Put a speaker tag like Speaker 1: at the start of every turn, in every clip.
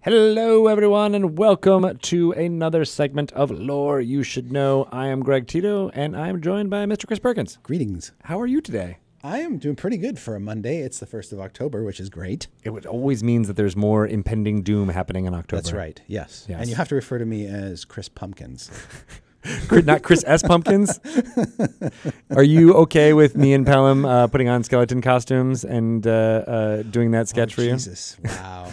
Speaker 1: Hello, everyone, and welcome to another segment of Lore You Should Know. I am Greg Tito, and I'm joined by Mr. Chris Perkins.
Speaker 2: Greetings.
Speaker 1: How are you today?
Speaker 2: I am doing pretty good for a Monday. It's the 1st of October, which is great.
Speaker 1: It always means that there's more impending doom happening in October.
Speaker 2: That's right, yes. And you have to refer to me as Chris Pumpkins.
Speaker 1: Not Chris S. Pumpkins? Are you okay with me and Pelham putting on skeleton costumes and doing that sketch for you?
Speaker 2: Jesus, wow.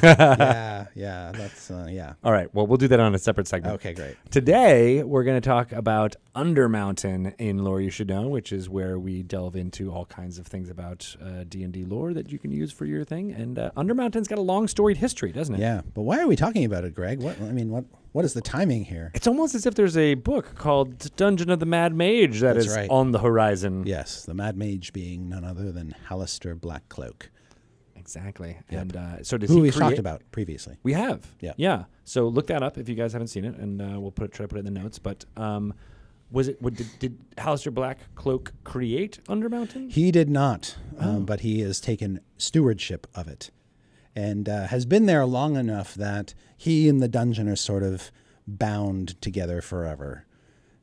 Speaker 2: yeah, that's, yeah.
Speaker 1: All right, well, we'll do that on a separate segment.
Speaker 2: Okay, great.
Speaker 1: Today, we're going to talk about Undermountain in Lore You Should Know, which is where we delve into all kinds of things about D&D lore that you can use for your thing. And Undermountain's got a long storied history, doesn't it?
Speaker 2: Yeah, but why are we talking about it, Greg? What is the timing here?
Speaker 1: It's almost as if there's a book called Dungeon of the Mad Mage that is on the horizon.
Speaker 2: Yes, the Mad Mage being none other than Alistair Blackcloak.
Speaker 1: Exactly.
Speaker 2: Yep.
Speaker 1: And so does
Speaker 2: Who
Speaker 1: he
Speaker 2: we've talked about previously.
Speaker 1: We have.
Speaker 2: Yeah.
Speaker 1: Yeah. So look that up if you guys haven't seen it, and we'll try to put it in the notes. But did Alistair Blackcloak create Undermountain?
Speaker 2: He did not, but he has taken stewardship of it. And has been there long enough that he and the dungeon are sort of bound together forever.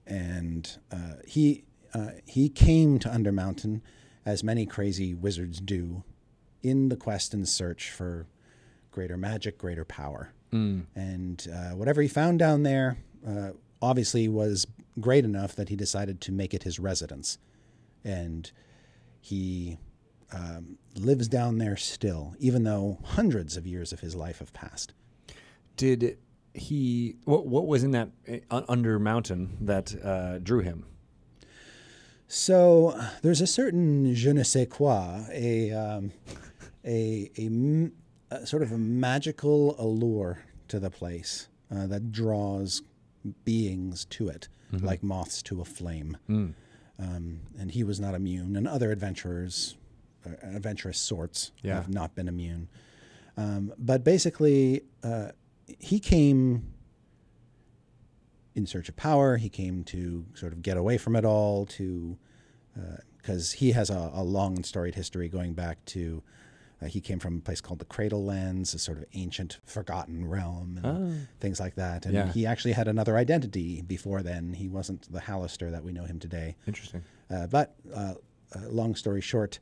Speaker 2: And he came to Undermountain, as many crazy wizards do, in the quest and search for greater magic, greater power. And whatever he found down there obviously was great enough that he decided to make it his residence. And he lives down there still, even though hundreds of years of his life have passed.
Speaker 1: Did he? What was in that Undermountain that drew him?
Speaker 2: So there's a certain je ne sais quoi, a sort of a magical allure to the place that draws beings to it, like moths to a flame. And he was not immune, and other adventurous sorts have not been immune. But basically, he came in search of power. He came to sort of get away from it all, because he has a long and storied history going back to, he came from a place called the Cradle Lands, a sort of ancient, forgotten realm, and things like that. And he actually had another identity before then. He wasn't the Alistair that we know him today.
Speaker 1: Interesting.
Speaker 2: But long story short,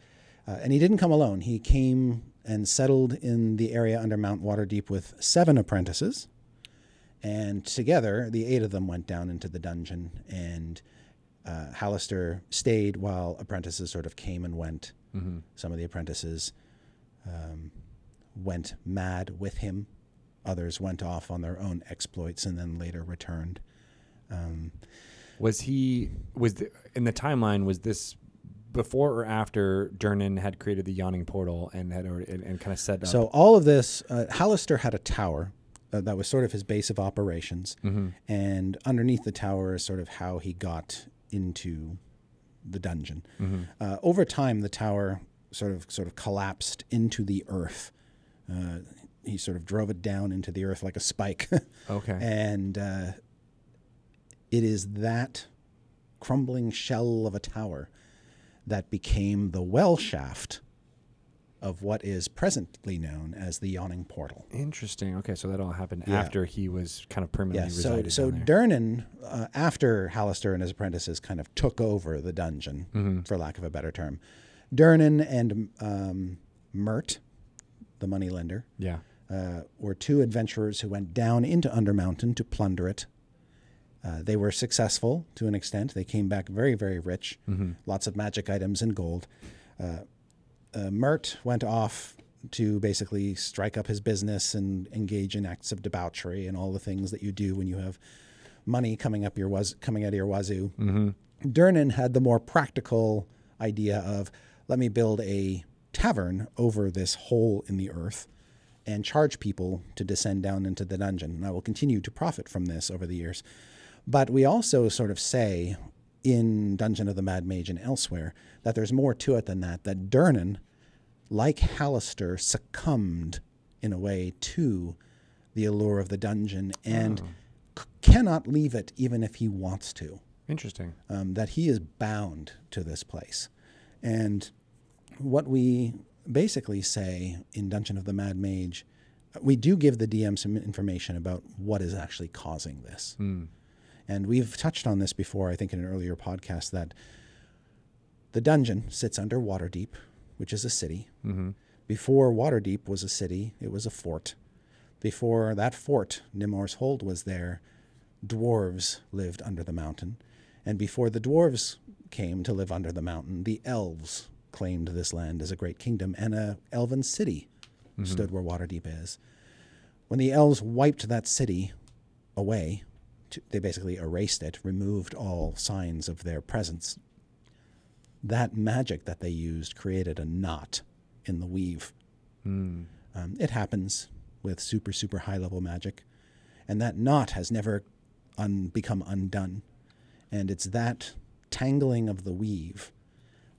Speaker 2: and he didn't come alone. He came and settled in the area under Mount Waterdeep with 7 apprentices. And together, the 8 of them went down into the dungeon. And Alistair stayed while apprentices sort of came and went. Some of the apprentices went mad with him. Others went off on their own exploits and then later returned.
Speaker 1: In the timeline, was this before or after Durnan had created the Yawning Portal and kind of set up?
Speaker 2: So all of this, Alistair had a tower that was sort of his base of operations, and underneath the tower is sort of how he got into the dungeon. Over time, the tower sort of collapsed into the earth. He sort of drove it down into the earth like a spike.
Speaker 1: Okay.
Speaker 2: And it is that crumbling shell of a tower that became the well shaft of what is presently known as the Yawning Portal.
Speaker 1: Interesting. Okay, so that all happened after he was kind of permanently resided
Speaker 2: So
Speaker 1: down there.
Speaker 2: Durnan, after Alistair and his apprentices kind of took over the dungeon, for lack of a better term, Durnan and Mert, the moneylender, were 2 adventurers who went down into Undermountain to plunder it. They were successful to an extent. They came back very, very rich, lots of magic items and gold. Mert went off to basically strike up his business and engage in acts of debauchery and all the things that you do when you have money coming out of your wazoo. Durnan had the more practical idea of, let me build a tavern over this hole in the earth and charge people to descend down into the dungeon. And I will continue to profit from this over the years. But we also sort of say in Dungeon of the Mad Mage and elsewhere that there's more to it than that, that Durnan, like Alistair, succumbed in a way to the allure of the dungeon and cannot leave it even if he wants to.
Speaker 1: Interesting.
Speaker 2: That he is bound to this place. And what we basically say in Dungeon of the Mad Mage we do give the DM some information about what is actually causing this. And we've touched on this before, I think in an earlier podcast, that the dungeon sits under Waterdeep, which is a city. Before Waterdeep was a city, it was a fort. Before that fort, Nimor's Hold was there, dwarves lived under the mountain. And before the dwarves came to live under the mountain, the elves claimed this land as a great kingdom, and a elven city stood where Waterdeep is. When the elves wiped that city away, they basically erased it, removed all signs of their presence. That magic that they used created a knot in the weave. It happens with super, super high-level magic, and that knot has never become undone. And it's that tangling of the weave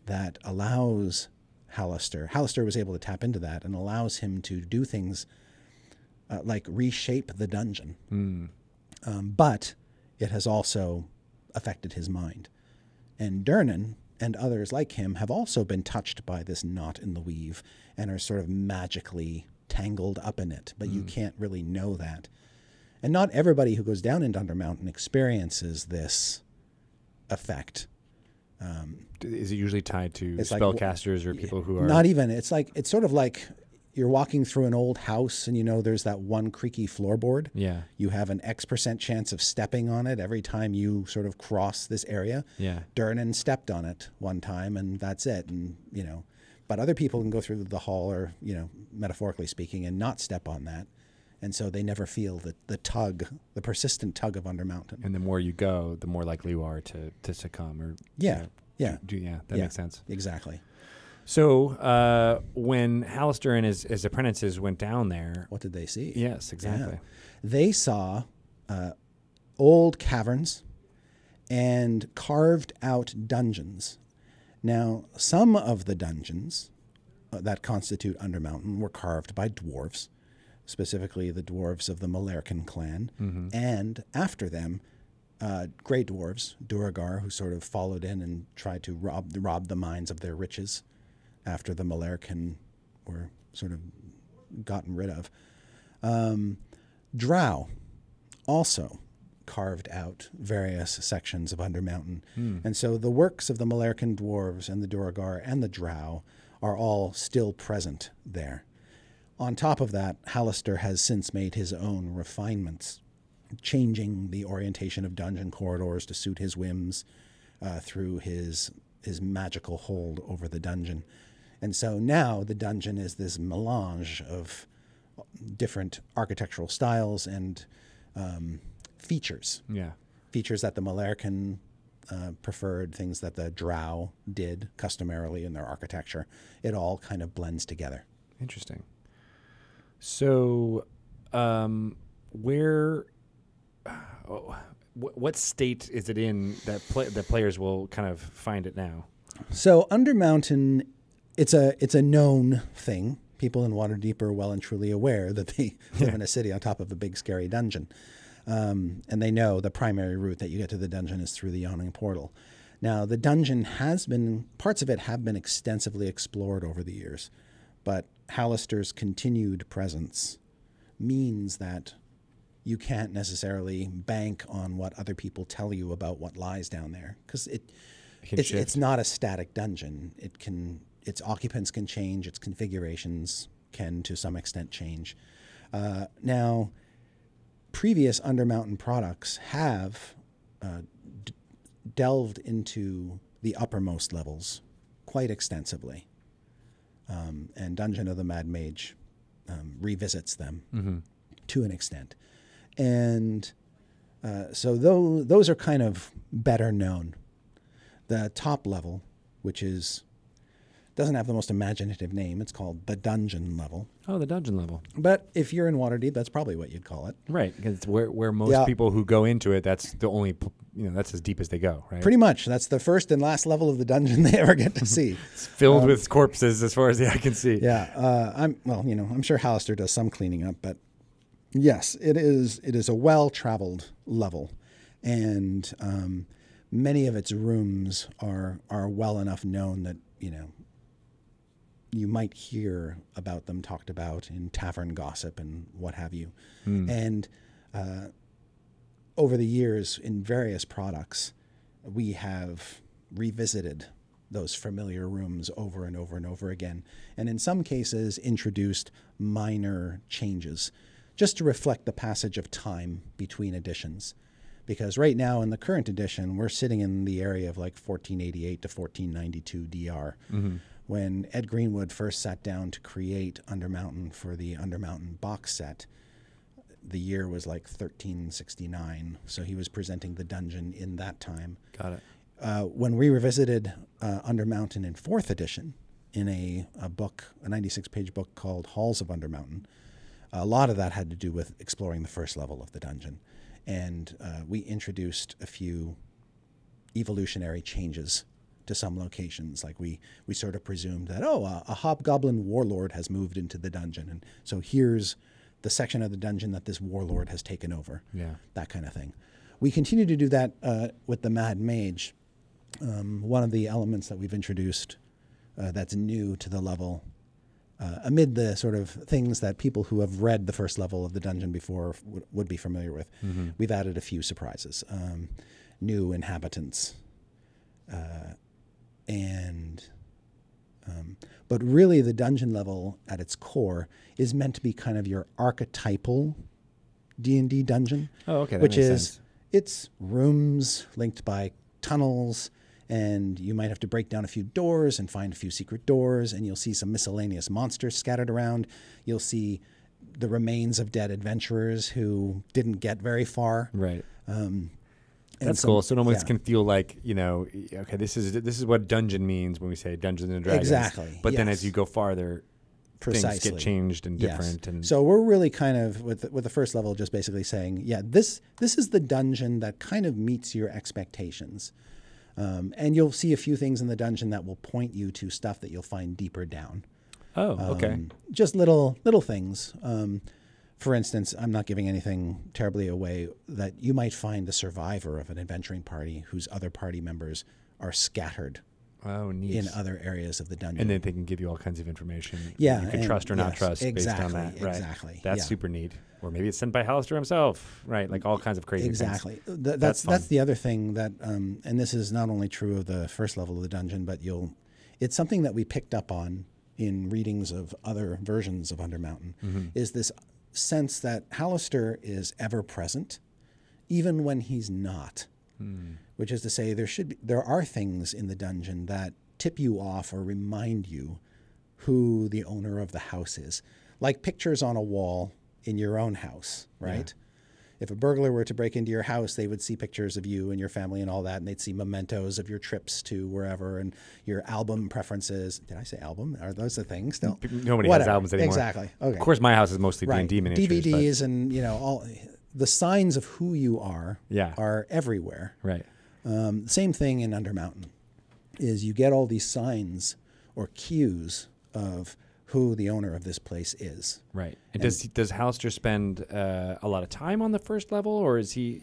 Speaker 2: that allows Alistair was able to tap into that and allows him to do things like reshape the dungeon. But it has also affected his mind. And Durnan and others like him have also been touched by this knot in the weave and are sort of magically tangled up in it, but you can't really know that. And not everybody who goes down into Undermountain experiences this effect.
Speaker 1: Is it usually tied to spellcasters or people who are...
Speaker 2: Not even. It's sort of like you're walking through an old house and you know there's that one creaky floorboard. Yeah. You have an X% chance of stepping on it every time you sort of cross this area. Yeah. Durnan stepped on it one time and that's it. And, you know, but other people can go through the hall or, you know, metaphorically speaking, and not step on that. And so they never feel the tug, the persistent tug of Undermountain.
Speaker 1: And the more you go, the more likely you are to succumb or...
Speaker 2: Yeah.
Speaker 1: That makes sense.
Speaker 2: Exactly.
Speaker 1: So when Alistair and his apprentices went down there...
Speaker 2: What did they see?
Speaker 1: Yes, exactly.
Speaker 2: Yeah. They saw old caverns and carved out dungeons. Now, some of the dungeons that constitute Undermountain were carved by dwarves, specifically the dwarves of the Malerkin clan, and after them, Grey Dwarves, Duragar, who sort of followed in and tried to rob the mines of their riches after the Malerkin were sort of gotten rid of. Drow also carved out various sections of Undermountain. And so the works of the Malerkin dwarves and the Duragar and the Drow are all still present there. On top of that, Alistair has since made his own refinements, changing the orientation of dungeon corridors to suit his whims through his magical hold over the dungeon. And so now the dungeon is this melange of different architectural styles and features. Yeah. Features that the Malerkin preferred, things that the Drow did customarily in their architecture. It all kind of blends together.
Speaker 1: Interesting. So what state is it in that the players will kind of find it now?
Speaker 2: So Undermountain, it's a known thing. People in Waterdeep are well and truly aware that they live in a city on top of a big scary dungeon. And they know the primary route that you get to the dungeon is through the Yawning Portal. Now, the dungeon parts of it have been extensively explored over the years, but Alistair's continued presence means that you can't necessarily bank on what other people tell you about what lies down there, because it's not a static dungeon. Its occupants can change, its configurations can to some extent change. Now, previous Undermountain products have delved into the uppermost levels quite extensively, and Dungeon of the Mad Mage revisits them to an extent. And so those are kind of better known. The top level, which doesn't have the most imaginative name. It's called the dungeon level.
Speaker 1: Oh, the dungeon level.
Speaker 2: But if you're in Waterdeep, that's probably what you'd call it.
Speaker 1: Right, because it's where most people who go into it, that's the only, that's as deep as they go, right?
Speaker 2: Pretty much. That's the first and last level of the dungeon they ever get to see.
Speaker 1: It's filled with corpses as far as the eye can see.
Speaker 2: Yeah, I'm sure Alistair does some cleaning up, but yes, it is a well-traveled level, and many of its rooms are well enough known that, you might hear about them talked about in tavern gossip and what have you.
Speaker 1: Hmm.
Speaker 2: And over the years, in various products, we have revisited those familiar rooms over and over and over again, and in some cases introduced minor changes just to reflect the passage of time between editions. Because right now in the current edition, we're sitting in the area of like 1488 to 1492 DR.
Speaker 1: Mm-hmm.
Speaker 2: When Ed Greenwood first sat down to create Undermountain for the Undermountain box set, the year was like 1369. So he was presenting the dungeon in that time.
Speaker 1: Got it.
Speaker 2: When we revisited Undermountain in 4th edition, in a book, a 96-page book called Halls of Undermountain, a lot of that had to do with exploring the first level of the dungeon. And we introduced a few evolutionary changes to some locations. Like we sort of presumed that, a hobgoblin warlord has moved into the dungeon. And so here's the section of the dungeon that this warlord has taken over.
Speaker 1: Yeah.
Speaker 2: That kind of thing. We continue to do that with the Mad Mage. One of the elements that we've introduced that's new to the level, amid the sort of things that people who have read the first level of the dungeon before would be familiar with, we've added a few surprises. New inhabitants. But really the dungeon level at its core is meant to be kind of your archetypal D&D dungeon.
Speaker 1: Oh, okay. That
Speaker 2: which
Speaker 1: makes
Speaker 2: is,
Speaker 1: sense.
Speaker 2: it's rooms linked by tunnels, and you might have to break down a few doors and find a few secret doors, and you'll see some miscellaneous monsters scattered around. You'll see the remains of dead adventurers who didn't get very far.
Speaker 1: Right.
Speaker 2: And
Speaker 1: That's
Speaker 2: some-
Speaker 1: cool. So it almost
Speaker 2: yeah.
Speaker 1: can feel like, okay, this is what dungeon means when we say Dungeons and Dragons.
Speaker 2: Exactly,
Speaker 1: But then
Speaker 2: yes.
Speaker 1: as you go farther, things
Speaker 2: Precisely.
Speaker 1: get changed and
Speaker 2: Yes.
Speaker 1: different. And
Speaker 2: So we're really kind of with the first level just basically saying, this is the dungeon that kind of meets your expectations. And you'll see a few things in the dungeon that will point you to stuff that you'll find deeper down.
Speaker 1: oh, okay.
Speaker 2: Just little things. For instance, I'm not giving anything terribly away, that you might find the survivor of an adventuring party whose other party members are scattered
Speaker 1: Oh, neat.
Speaker 2: in other areas of the dungeon.
Speaker 1: And then they can give you all kinds of information.
Speaker 2: Yeah,
Speaker 1: You can
Speaker 2: and-
Speaker 1: trust or not
Speaker 2: yes,
Speaker 1: trust based on
Speaker 2: exactly,
Speaker 1: that. Right.
Speaker 2: exactly,
Speaker 1: That's
Speaker 2: yeah.
Speaker 1: super neat. Or maybe it's sent by Alistair himself. Right. Like all kinds of crazy things.
Speaker 2: Exactly.
Speaker 1: That's
Speaker 2: That's
Speaker 1: fun.
Speaker 2: the other thing that, and this is not only true of the first level of the dungeon, but it's something that we picked up on in readings of other versions of Undermountain, is this sense that Alistair is ever present, even when he's not. Which is to say, there are things in the dungeon that tip you off or remind you who the owner of the house is, like pictures on a wall in your own house, right? If a burglar were to break into your house, they would see pictures of you and your family and all that, and they'd see mementos of your trips to wherever and your album preferences. Did I say album? Are those the things still?
Speaker 1: Nobody has albums anymore.
Speaker 2: Exactly. Okay.
Speaker 1: Of course, my house is mostly
Speaker 2: Right.
Speaker 1: D&D miniatures.
Speaker 2: DVDs and all the signs of who you are
Speaker 1: Yeah.
Speaker 2: are everywhere.
Speaker 1: Right.
Speaker 2: Same thing in Undermountain, is you get all these signs or cues of who the owner of this place is.
Speaker 1: Right. And does Alistair spend a lot of time on the first level, or is he,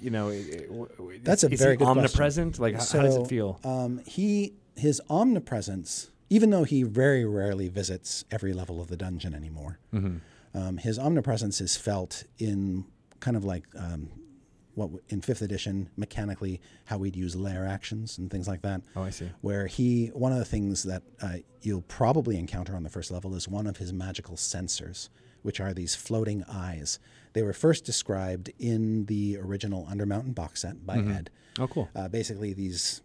Speaker 2: That's a
Speaker 1: is
Speaker 2: very
Speaker 1: he
Speaker 2: good
Speaker 1: omnipresent? Like, how does it feel?
Speaker 2: His omnipresence, even though he very rarely visits every level of the dungeon anymore, his omnipresence is felt in kind of like in 5th edition, mechanically, how we'd use lair actions and things like that.
Speaker 1: Oh, I see.
Speaker 2: Where one of the things that you'll probably encounter on the first level is one of his magical sensors, which are these floating eyes. They were first described in the original Undermountain box set by Ed.
Speaker 1: Oh, cool.
Speaker 2: Basically, these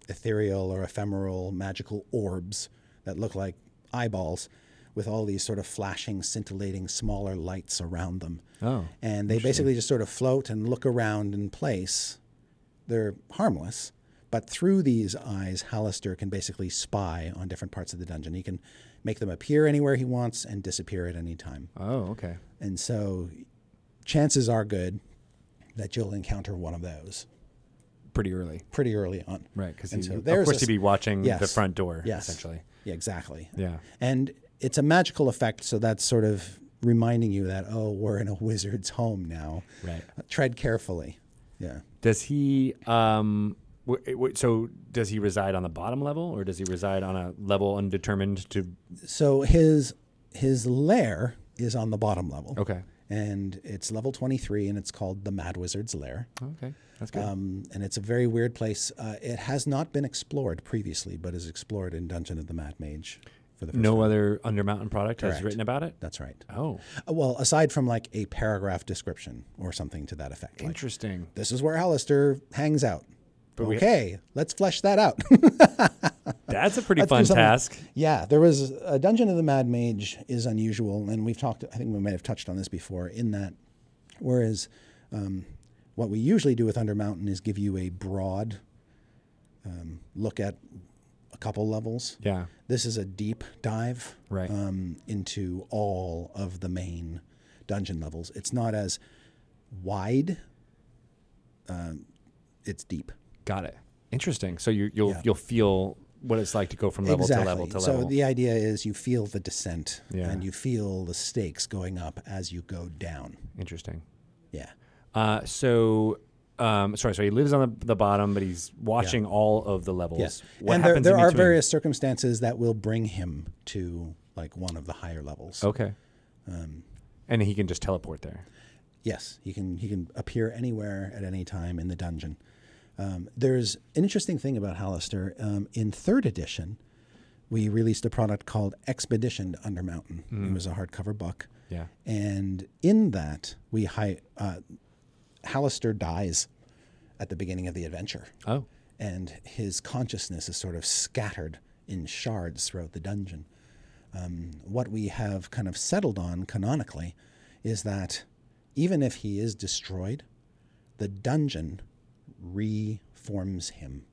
Speaker 2: ethereal or ephemeral magical orbs that look like eyeballs, with all these sort of flashing, scintillating, smaller lights around them.
Speaker 1: Oh,
Speaker 2: And they basically just sort of float and look around in place. They're harmless, but through these eyes, Alistair can basically spy on different parts of the dungeon. He can make them appear anywhere he wants and disappear at any time.
Speaker 1: Oh, okay.
Speaker 2: And so chances are good that you'll encounter one of those
Speaker 1: Pretty early.
Speaker 2: pretty early on.
Speaker 1: Right, because
Speaker 2: And so
Speaker 1: of
Speaker 2: there's
Speaker 1: course
Speaker 2: a-
Speaker 1: you'd be watching
Speaker 2: Yes.
Speaker 1: the front door,
Speaker 2: Yes.
Speaker 1: essentially.
Speaker 2: Yeah, exactly.
Speaker 1: Yeah.
Speaker 2: And it's a magical effect, so that's sort of reminding you that, we're in a wizard's home now.
Speaker 1: Right.
Speaker 2: Tread carefully. Yeah.
Speaker 1: Does he So does he reside on the bottom level, or does he reside on a level undetermined to?
Speaker 2: So his lair is on the bottom level.
Speaker 1: Okay.
Speaker 2: And it's level 23, and it's called the Mad Wizard's Lair.
Speaker 1: Okay, that's good.
Speaker 2: And it's a very weird place. It has not been explored previously, but is explored in Dungeon of the Mad Mage for the first
Speaker 1: No
Speaker 2: time.
Speaker 1: other Undermountain product has
Speaker 2: Correct.
Speaker 1: written about it?
Speaker 2: That's right.
Speaker 1: Oh,
Speaker 2: Well, aside from like a paragraph description or something to that effect. Like,
Speaker 1: interesting.
Speaker 2: this is where Alistair hangs out.
Speaker 1: But
Speaker 2: Okay, let's flesh that out.
Speaker 1: That's a pretty
Speaker 2: Let's do
Speaker 1: fun
Speaker 2: something.
Speaker 1: task.
Speaker 2: Yeah, there was a Dungeon of the Mad Mage is unusual, and we've talked, I think we may have touched on this before, in that whereas what we usually do with Undermountain is give you a broad look at a couple levels.
Speaker 1: Yeah.
Speaker 2: This is a deep dive
Speaker 1: Right.
Speaker 2: into all of the main dungeon levels. It's not as wide, it's deep.
Speaker 1: Got it. Interesting. So you'll feel what it's like to go from level
Speaker 2: Exactly.
Speaker 1: to level to
Speaker 2: So
Speaker 1: level.
Speaker 2: the idea is you feel the descent,
Speaker 1: Yeah.
Speaker 2: and you feel the stakes going up as you go down.
Speaker 1: Interesting.
Speaker 2: Yeah.
Speaker 1: So he lives on the bottom, but he's watching all of the levels.
Speaker 2: Yes.
Speaker 1: What
Speaker 2: And
Speaker 1: happens
Speaker 2: there
Speaker 1: in
Speaker 2: are
Speaker 1: between?
Speaker 2: various circumstances that will bring him to like one of the higher levels.
Speaker 1: Okay. And he can just teleport there.
Speaker 2: Yes, he can appear anywhere at any time in the dungeon. There's an interesting thing about Alistair. In 3rd edition, we released a product called Expedition to Undermountain. It was a hardcover book.
Speaker 1: Yeah.
Speaker 2: And in that, Alistair dies at the beginning of the adventure.
Speaker 1: Oh.
Speaker 2: And his consciousness is sort of scattered in shards throughout the dungeon. What we have kind of settled on canonically is that even if he is destroyed, the dungeon reforms him.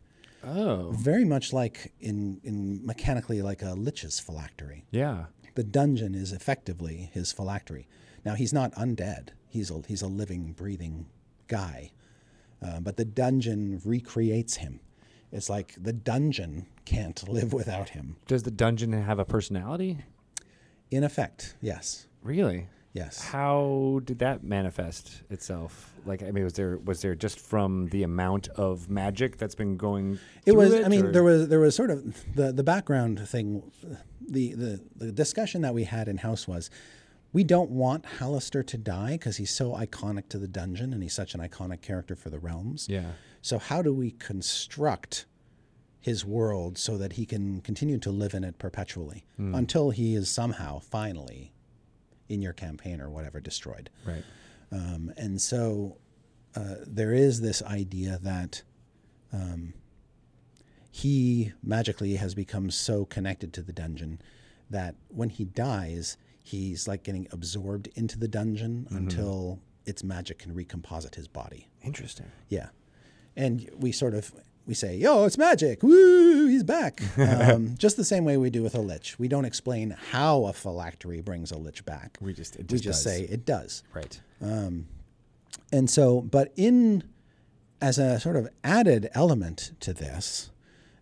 Speaker 1: Oh.
Speaker 2: Very much like in mechanically like a lich's phylactery.
Speaker 1: Yeah.
Speaker 2: The dungeon is effectively his phylactery. Now, he's not undead. He's a living, breathing guy. But the dungeon recreates him. It's like the dungeon can't live without him.
Speaker 1: Does the dungeon have a personality?
Speaker 2: In effect, yes.
Speaker 1: Really?
Speaker 2: Yes.
Speaker 1: How did that manifest itself? Like, I mean, was there just from the amount of magic that's been going
Speaker 2: It
Speaker 1: through
Speaker 2: was.
Speaker 1: it,
Speaker 2: I mean,
Speaker 1: or-
Speaker 2: there was sort of the background thing. The discussion that we had in house was, we don't want Alistair to die because he's so iconic to the dungeon and he's such an iconic character for the realms.
Speaker 1: Yeah.
Speaker 2: So how do we construct his world so that he can continue to live in it perpetually until he is somehow finally in your campaign or whatever destroyed?
Speaker 1: Right.
Speaker 2: And so there is this idea that he magically has become so connected to the dungeon that when he dies, he's like getting absorbed into the dungeon until its magic can recomposite his body.
Speaker 1: Interesting.
Speaker 2: Yeah. And we say, yo, it's magic. Woo, he's back. Just the same way we do with a lich. We don't explain how a phylactery brings a lich back.
Speaker 1: We just
Speaker 2: just say it does.
Speaker 1: Right.
Speaker 2: And so, but as a sort of added element to this,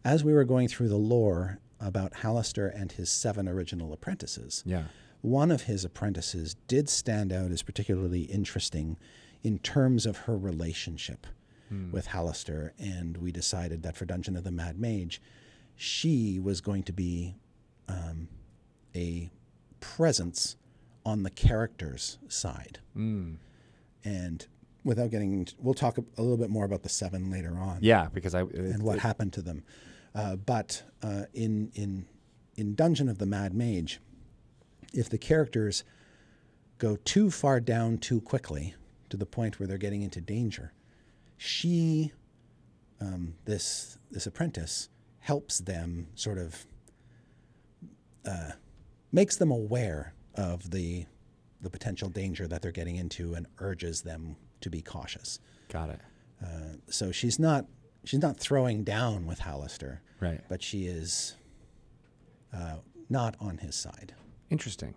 Speaker 2: as we were going through the lore about Alistair and his 7 original apprentices,
Speaker 1: Yeah.
Speaker 2: one of his apprentices did stand out as particularly interesting in terms of her relationship with Alistair, and we decided that for Dungeon of the Mad Mage, she was going to be a presence on the character's side. And without getting into, we'll talk a little bit more about the 7 later on.
Speaker 1: Yeah, because
Speaker 2: And what happened to them. But in Dungeon of the Mad Mage, if the characters go too far down too quickly to the point where they're getting into danger, she, this apprentice, helps them sort of, makes them aware of the potential danger that they're getting into and urges them to be cautious.
Speaker 1: Got it.
Speaker 2: So she's not throwing down with Alistair,
Speaker 1: Right.
Speaker 2: but she is not on his side.
Speaker 1: Interesting.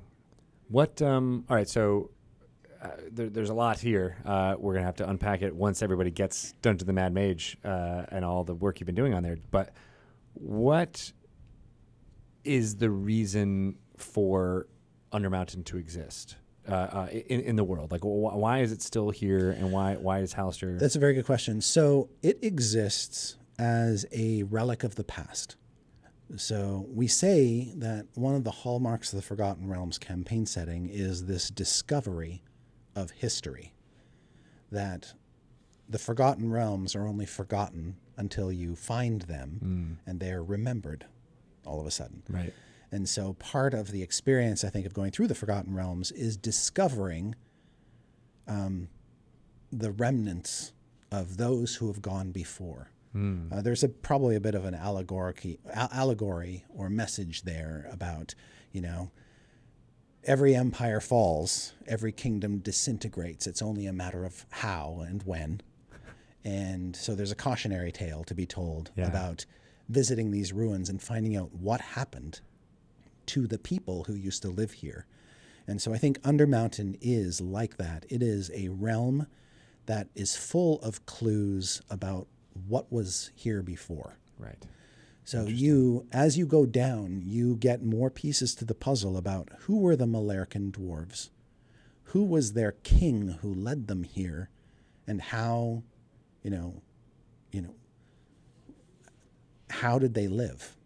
Speaker 1: What? All right. So there's a lot here. We're gonna have to unpack it once everybody gets done to the Mad Mage and all the work you've been doing on there. But what is the reason for Undermountain to exist in the world? Like, why is it still here, and why is Alistair?
Speaker 2: That's a very good question. So it exists as a relic of the past. So we say that one of the hallmarks of the Forgotten Realms campaign setting is this discovery of history, that the Forgotten Realms are only forgotten until you find them and they're remembered all of a sudden.
Speaker 1: Right.
Speaker 2: And so part of the experience, I think, of going through the Forgotten Realms is discovering the remnants of those who have gone before. There's probably a bit of an allegory or message there about, every empire falls, every kingdom disintegrates. It's only a matter of how and when. And so there's a cautionary tale to be told about visiting these ruins and finding out what happened to the people who used to live here. And so I think Undermountain is like that. It is a realm that is full of clues about what was here before.
Speaker 1: Right.
Speaker 2: So as you go down, you get more pieces to the puzzle about who were the Malercan dwarves, who was their king who led them here, and how, how did they live?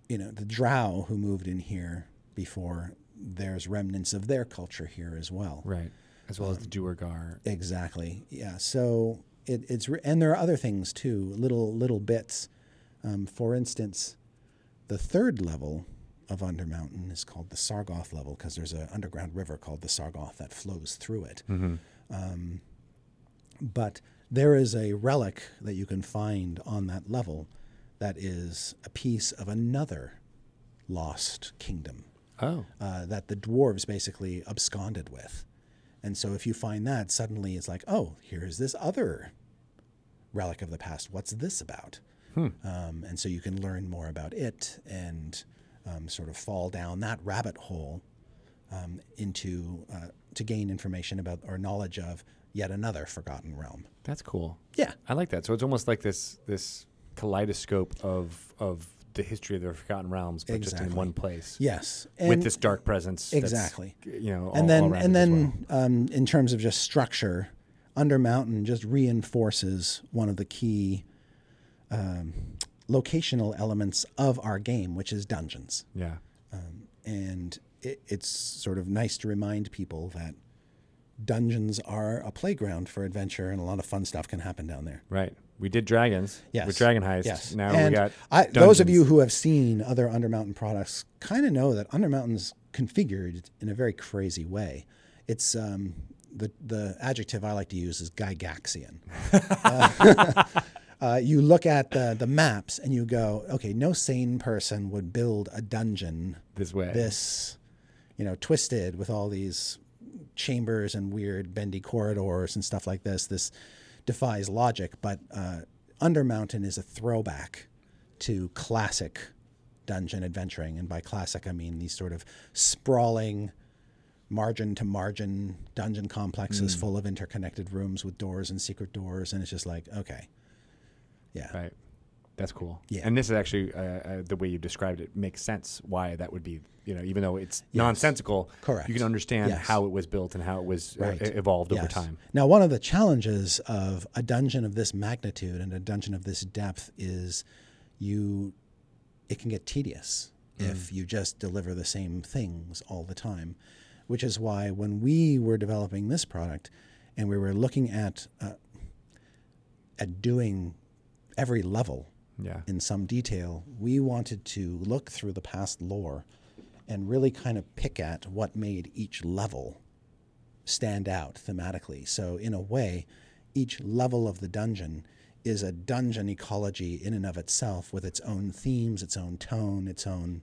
Speaker 2: The Drow who moved in here before, there's remnants of their culture here as well.
Speaker 1: Right. As well as the Duergar.
Speaker 2: Exactly. Yeah. So and there are other things too, little bits. For instance, the third level of Undermountain is called the Sargoth level because there's an underground river called the Sargoth that flows through it. But there is a relic that you can find on that level that is a piece of another lost kingdom that the dwarves basically absconded with. And so if you find that, suddenly it's like, oh, here's this other relic of the past. What's this about? And so you can learn more about it and sort of fall down that rabbit hole to gain information about or knowledge of yet another forgotten realm.
Speaker 1: That's cool.
Speaker 2: Yeah.
Speaker 1: I like that. So it's almost like this kaleidoscope of the history of the Forgotten Realms, but just in one place.
Speaker 2: Yes.
Speaker 1: With this dark presence.
Speaker 2: Exactly.
Speaker 1: That's, all
Speaker 2: and then
Speaker 1: around as well.
Speaker 2: In terms of just structure, Undermountain just reinforces one of the key locational elements of our game, which is dungeons.
Speaker 1: Yeah.
Speaker 2: And it's sort of nice to remind people that dungeons are a playground for adventure, and a lot of fun stuff can happen down there.
Speaker 1: Right. We did dragons with Dragon Heist.
Speaker 2: Yes.
Speaker 1: Now
Speaker 2: and
Speaker 1: we got
Speaker 2: those of you who have seen other Undermountain products kind of know that Undermountain's configured in a very crazy way. It's the adjective I like to use is Gygaxian. You look at the maps and you go, okay, no sane person would build a dungeon
Speaker 1: this way.
Speaker 2: Twisted with all these chambers and weird bendy corridors and stuff like this. This defies logic, but Undermountain is a throwback to classic dungeon adventuring. And by classic, I mean these sort of sprawling margin to margin dungeon complexes full of interconnected rooms with doors and secret doors. And it's just like, okay. Yeah.
Speaker 1: Right. That's cool.
Speaker 2: Yeah.
Speaker 1: And this is actually, the way you described it makes sense why that would be, even though it's nonsensical,
Speaker 2: correct.
Speaker 1: You can understand how it was built and how it was evolved over time.
Speaker 2: Now, one of the challenges of a dungeon of this magnitude and a dungeon of this depth is it can get tedious if you just deliver the same things all the time, which is why when we were developing this product and we were looking at doing every level in some detail, we wanted to look through the past lore and really kind of pick at what made each level stand out thematically. So in a way, each level of the dungeon is a dungeon ecology in and of itself with its own themes, its own tone, its own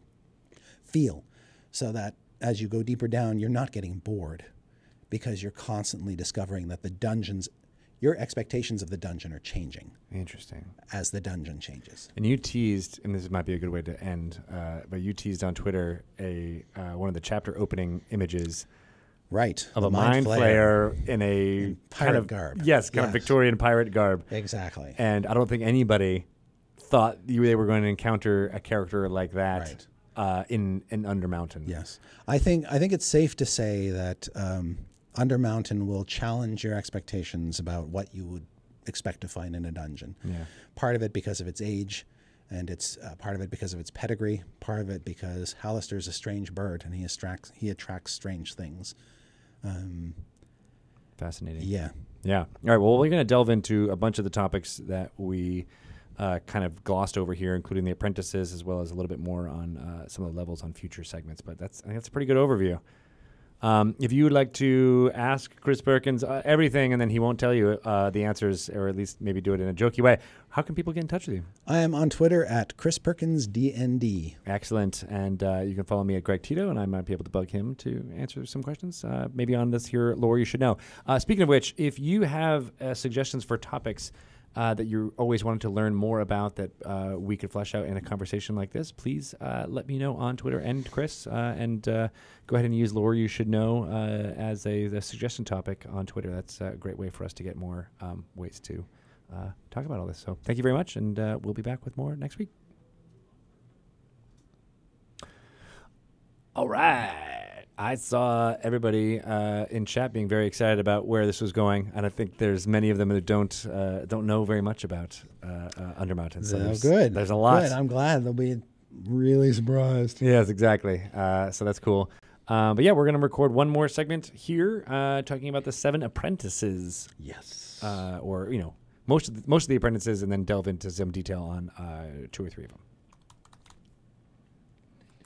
Speaker 2: feel, so that as you go deeper down, you're not getting bored because you're constantly discovering that the dungeons, your expectations of the dungeon are changing.
Speaker 1: Interesting.
Speaker 2: As the dungeon changes.
Speaker 1: And you teased, and this might be a good way to end, but you teased on Twitter one of the chapter opening images.
Speaker 2: Right.
Speaker 1: Of a mind flayer in
Speaker 2: pirate garb.
Speaker 1: Yes, kind of Victorian pirate garb.
Speaker 2: Exactly.
Speaker 1: And I don't think anybody thought they were going to encounter a character like that in Undermountain.
Speaker 2: Yes. I think it's safe to say that Undermountain will challenge your expectations about what you would expect to find in a dungeon.
Speaker 1: Yeah.
Speaker 2: Part of it because of its age, and it's part of it because of its pedigree. Part of it because Alistair's a strange bird, and he attracts strange things.
Speaker 1: Fascinating.
Speaker 2: Yeah.
Speaker 1: Yeah. All right. Well, we're going to delve into a bunch of the topics that we kind of glossed over here, including the apprentices, as well as a little bit more on some of the levels on future segments. But I think that's a pretty good overview. If you would like to ask Chris Perkins everything and then he won't tell you the answers, or at least maybe do it in a jokey way, how can people get in touch with you?
Speaker 2: I am on Twitter at ChrisPerkinsDND.
Speaker 1: Excellent. And you can follow me at Greg Tito, and I might be able to bug him to answer some questions, maybe on this here Lore You Should Know. Speaking of which, if you have suggestions for topics that you always wanted to learn more about that we could flesh out in a conversation like this, please let me know on Twitter and Chris, and go ahead and use Lore You Should Know as a suggestion topic on Twitter. That's a great way for us to get more ways to talk about all this. So thank you very much, and we'll be back with more next week. All right. I saw everybody in chat being very excited about where this was going, and I think there's many of them that don't know very much about Undermountain. So there's a lot.
Speaker 2: Good. I'm glad they'll be really surprised.
Speaker 1: Yes, exactly. So that's cool. But yeah, we're going to record one more segment here, talking about the 7 apprentices.
Speaker 2: Yes.
Speaker 1: Or most of the apprentices, and then delve into some detail on 2 or 3 of them.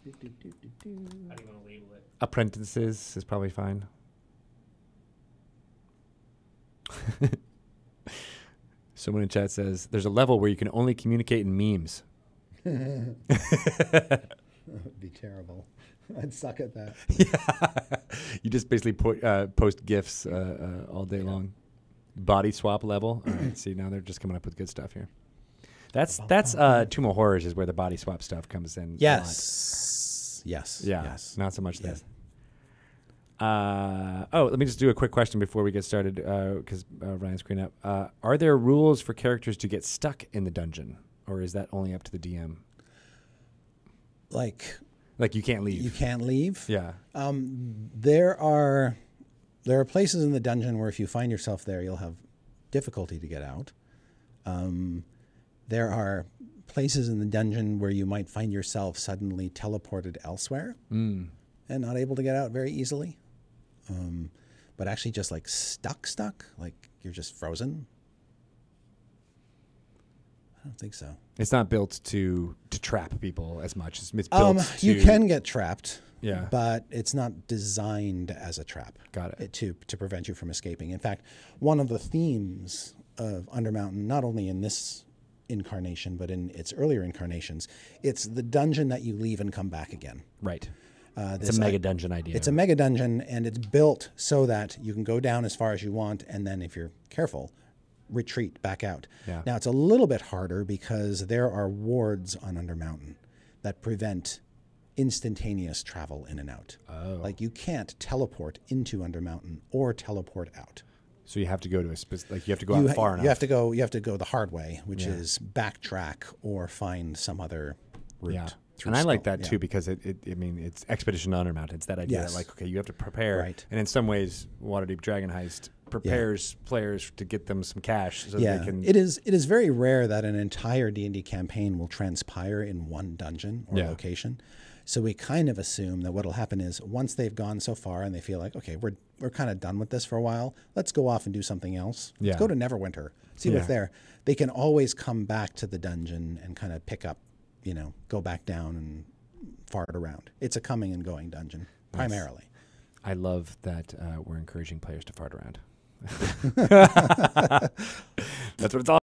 Speaker 1: How do you want to label it? Apprentices is probably fine. Someone in chat says there's a level where you can only communicate in memes.
Speaker 2: That would be terrible. I'd suck at that.
Speaker 1: Yeah. You just basically post GIFs all day long. Body swap level. All right, see, now they're just coming up with good stuff here. That's Tomb of Horrors is where the body swap stuff comes in.
Speaker 2: Yes. Yes.
Speaker 1: Yeah.
Speaker 2: Yes.
Speaker 1: Not so much this. Let me just do a quick question before we get started, because Ryan's screwing up. Are there rules for characters to get stuck in the dungeon, or is that only up to the DM?
Speaker 2: Like
Speaker 1: you can't leave.
Speaker 2: You can't leave?
Speaker 1: Yeah.
Speaker 2: There are places in the dungeon where if you find yourself there, you'll have difficulty to get out. There are places in the dungeon where you might find yourself suddenly teleported elsewhere and not able to get out very easily. But actually just like stuck, like you're just frozen. I don't think so.
Speaker 1: It's not built to trap people as much. It's built to...
Speaker 2: You can get trapped.
Speaker 1: Yeah.
Speaker 2: But it's not designed as a trap.
Speaker 1: Got it.
Speaker 2: To prevent you from escaping. In fact, one of the themes of Undermountain, not only in this incarnation, but in its earlier incarnations, it's the dungeon that you leave and come back again.
Speaker 1: Right. It's a mega dungeon idea.
Speaker 2: It's a mega dungeon, and it's built so that you can go down as far as you want, and then if you're careful, retreat back out.
Speaker 1: Yeah.
Speaker 2: Now, it's a little bit harder because there are wards on Undermountain that prevent instantaneous travel in and out.
Speaker 1: Oh.
Speaker 2: Like you can't teleport into Undermountain or teleport out.
Speaker 1: So you have to go to you have to go out far enough.
Speaker 2: You have to go the hard way, which is backtrack or find some other route.
Speaker 1: Yeah. And I like that too, because it's Expedition to Undermountain. It's that idea that, like, okay, you have to prepare.
Speaker 2: Right.
Speaker 1: And in some ways, Waterdeep Dragon Heist prepares players to get them some cash so they can...
Speaker 2: It is very rare that an entire D&D campaign will transpire in one dungeon or location. So we kind of assume that what'll happen is once they've gone so far and they feel like, okay, we're kind of done with this for a while, let's go off and do something else.
Speaker 1: Yeah.
Speaker 2: Let's go to Neverwinter, see what's there. They can always come back to the dungeon and kind of pick up, go back down and fart around. It's a coming and going dungeon, primarily.
Speaker 1: I love that we're encouraging players to fart around. That's what it's all